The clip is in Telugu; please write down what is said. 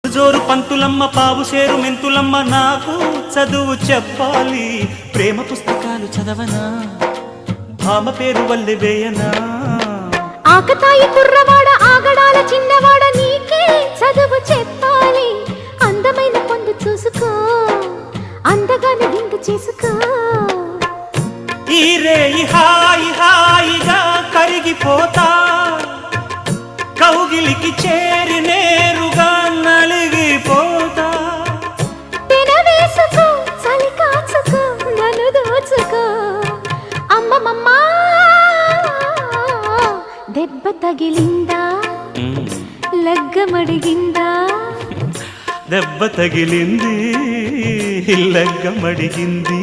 జోరు పంతులమ్మ పావు సేరు మెంతులమ్మ నాకు చదువు చెప్పాలి ప్రేమ పుస్తకాలు చదవనా భామ పేరు వల్లె వేయనా ఆకతాయి కుర్రవాడ ఆగడాల చిన్నవాడ నీకే చదువు చెప్పాలి అందమైన పొందు చూసుకో అందగాని విందు చేసుకో ఈ రేయి హాయి హాయిగా కరిగిపోతా కౌగిలికి చేరి నేరుగా నలిగిపోతా తినవేసుకో చలి కాచుకో నన్ను దోచుకో అమ్మమ్మమ్మా దెబ్బ తగిలిందా లగ్గమడిగిందా దెబ్బ తగిలింది లగ్గమడిగింది